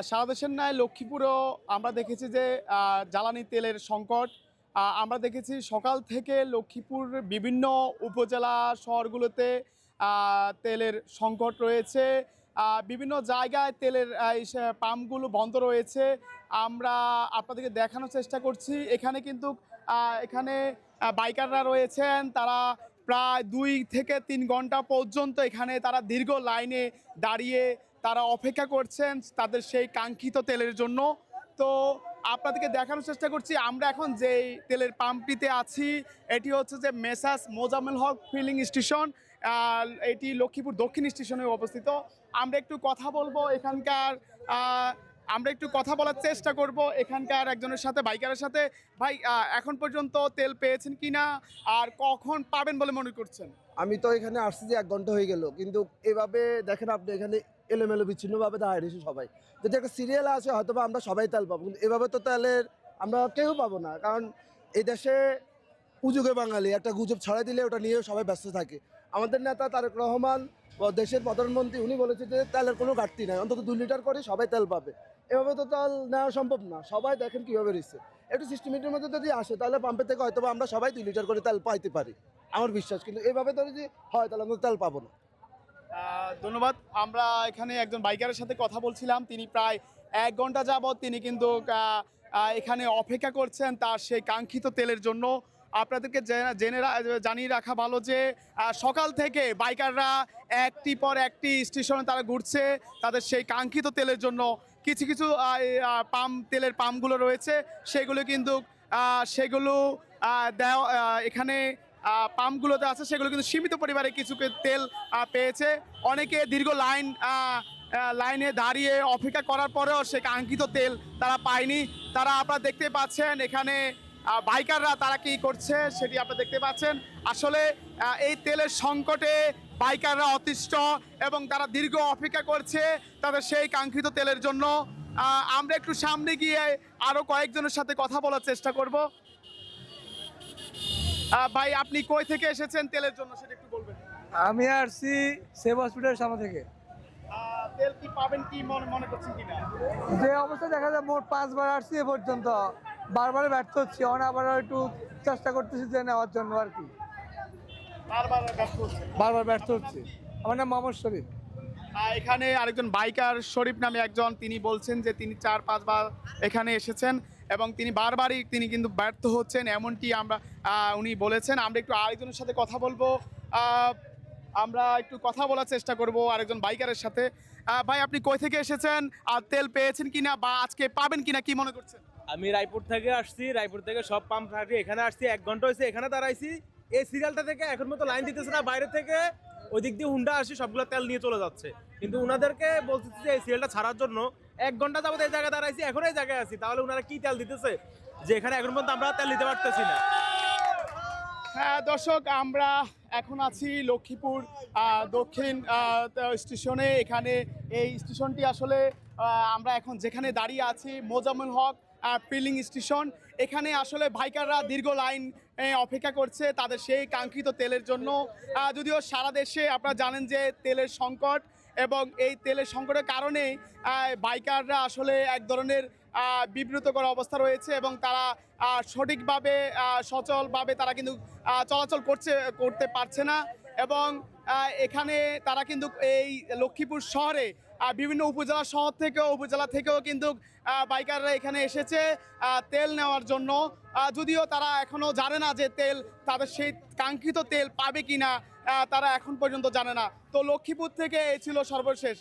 সারা দেশের ন্যায় লক্ষ্মীপুরেও আমরা দেখেছি যে জ্বালানি তেলের সংকট। আমরা দেখেছি সকাল থেকে লক্ষ্মীপুর বিভিন্ন উপজেলা শহরগুলোতে তেলের সংকট রয়েছে। বিভিন্ন জায়গায় তেলের পাম্পগুলো বন্ধ রয়েছে। আমরা আপনাদেরকে দেখানোর চেষ্টা করছি। এখানে কিন্তু এখানে বাইকাররা রয়েছেন, তারা প্রায় 2 থেকে 3 ঘন্টা পর্যন্ত এখানে তারা দীর্ঘ লাইনে দাঁড়িয়ে তারা অপেক্ষা করছেন তাদের সেই কাঙ্ক্ষিত তেলের জন্য। তো আপনাদেরকে দেখানোর চেষ্টা করছি আমরা এখন যেই তেলের পাম্পটিতে আছি, এটি হচ্ছে যে messrs Mozammel Haque filling station. এটি লক্ষ্মীপুর দক্ষিণ স্টেশনে অবস্থিত। আমরা একটু কথা বলবো এখানকার, আমরা একটু কথা বলার চেষ্টা করব এখানকার একজনের সাথে, বাইকারের সাথে। ভাই, এখন পর্যন্ত তেল পেয়েছেন কিনা আর কখন পাবেন বলে মনে করছেন? আমি তো এখানে আসছি যে 1 ঘন্টা হয়ে গেল, কিন্তু এভাবে দেখেন আপনি এখানে এলোমেলো বিচ্ছিন্নভাবে দাঁড়িয়ে রয়েছে সবাই। যদি একটা সিরিয়াল আছে হয়তো বা আমরা সবাই তেল পাবো, কিন্তু এভাবে তো তেলের আমরা কেউ পাবো না। কারণ এই দেশে উজুগে বাঙালি একটা গুজব ছড়াই দিলে ওটা নিয়ে সবাই ব্যস্ত থাকে। আমাদের নেতা তারেক রহমান ও দেশের প্রধানমন্ত্রী উনি বলেছে যে তেলের কোনো ঘাটতি নাই, অন্তত 2 লিটার করে সবাই তেল পাবে। এভাবে তো তেল নেওয়া সম্ভব না। সবাই দেখেন কীভাবে রয়েছে। একটু সিস্টেমেটির মধ্যে যদি আসে তাহলে পাম্পের থেকে হয়তো আমরা সবাই 2 লিটার করে তেল পাইতে পারি, আমার বিশ্বাস। কিন্তু এভাবে তো যদি হয় তাহলে আমরা তেল পাবো না। ধন্যবাদ। আমরা এখানে একজন বাইকারের সাথে কথা বলছিলাম, তিনি প্রায় 1 ঘন্টা যাবৎ তিনি কিন্তু এখানে অপেক্ষা করছেন তার সেই কাঙ্ক্ষিত তেলের জন্য। আপনাদেরকে জানিয়ে রাখা ভালো যে সকাল থেকে বাইকাররা একটি পর একটি স্টেশনে তারা ঘুরছে তাদের সেই কাঙ্ক্ষিত তেলের জন্য। কিছু কিছু তেলের পাম্পগুলো রয়েছে, সেগুলো দেওয়া এখানে পাম্পগুলোতে আছে, সেগুলো কিন্তু সীমিত পরিমাণে কিছু তেল পেয়েছে। অনেকে দীর্ঘ লাইনে দাঁড়িয়ে অপেক্ষা করার পরেও সে কাঙ্ক্ষিত তেল তারা পায়নি। তারা আপনারা দেখতে পাচ্ছেন এখানে বাইকাররা তারা কি করছে সেটি আপনারা দেখতে পাচ্ছেন। আসলে এই তেলের সংকটে বাইকাররা অতিষ্ঠ এবং তারা দীর্ঘ অপেক্ষা করছে তাদের সেই কাঙ্ক্ষিত তেলের জন্য। আমরা একটু সামনে গিয়ে আরো কয়েকজনের সাথে কথা বলার চেষ্টা করব। ভাই, আপনি কই থেকে এসেছেন তেলের জন্য সেটা একটু বলবেন? আমি আসছি সেভ হসপিটালের সামনে থেকে। তেল কি পাবেন কি মনে করছেন কিনা? যে অবস্থা দেখা যায়, মোট 5 বার আসছি এ পর্যন্ত, বারবার ব্যর্থ হচ্ছি। অন আবার একটু চেষ্টা করতেছি যে নেওয়ার জন্য আর কি, বারবার ব্যর্থ হচ্ছে। আমার নাম মোহাম্মদ শরীফ। এখানে আরেকজন বাইকার শরীফ নামে একজন, তিনি বলছেন যে তিনি 4-5 বার এখানে এসেছেন এবং তিনি বারবারই তিনি কিন্তু ব্যর্থ হচ্ছেন, এমনটি উনি বলেছেন। আমরা একটু আরেকজনের সাথে কথা বলবো। আমরা একটু কথা বলার চেষ্টা করব আরেকজন বাইকারের সাথে। ভাই, আপনি কই থেকে এসেছেন আর তেল পেয়েছেন কিনা বা আজকে পাবেন কিনা কি মনে করছেন? আমি রায়পুর থেকে আসছি। রায়পুর থেকে সব পাম্প থাকে এখানে আসছি। 1 ঘন্টা হয়েছে এখানে দাঁড়াইছি। এই সিরিয়ালটা থেকে এখন মতো লাইন দিতেছে না। বাইরে থেকে ওই দিক দিয়ে হুন্ডা আসি, সবগুলো তেল নিয়ে চলে যাচ্ছে। কিন্তু ওনাদেরকে বলতেছি যে এই সিরিয়ালটা ছাড়ার জন্য 1 ঘন্টা যাবত এই জায়গায় দাঁড়াইছি, এখন এই জায়গায় আছি। তাহলে ওনারা কি তেল দিতেছে যে এখানে এখন পর্যন্ত আমরা তেল দিতে পারতেছি না। হ্যাঁ দর্শক, আমরা এখন আছি লক্ষ্মীপুর দক্ষিণ স্টেশনে। এখানে এই স্টেশনটি আসলে আমরা এখন যেখানে দাঁড়িয়ে আছি মোজাম্মেল হক ফিলিং স্টেশন। এখানে আসলে বাইকাররা দীর্ঘ লাইন অপেক্ষা করছে তাদের সেই কাঙ্ক্ষিত তেলের জন্য। যদিও সারা দেশে আপনারা জানেন যে তেলের সংকট, এবং এই তেলের সংকটের কারণে বাইকাররা আসলে এক ধরনের বিব্রতকর অবস্থা রয়েছে এবং তারা সঠিকভাবে সচলভাবে তারা কিন্তু চলাচল করতে পারছে না। এবং এখানে তারা কিন্তু এই লক্ষ্মীপুর শহরে বিভিন্ন উপজেলা থেকেও কিন্তু বাইকাররা এখানে এসেছে তেল নেওয়ার জন্য। যদিও তারা এখনও জানে না যে তাদের সেই কাঙ্ক্ষিত তেল পাবে কিনা, তারা এখন পর্যন্ত জানে না। তো লক্ষ্মীপুর থেকে এই ছিল সর্বশেষ।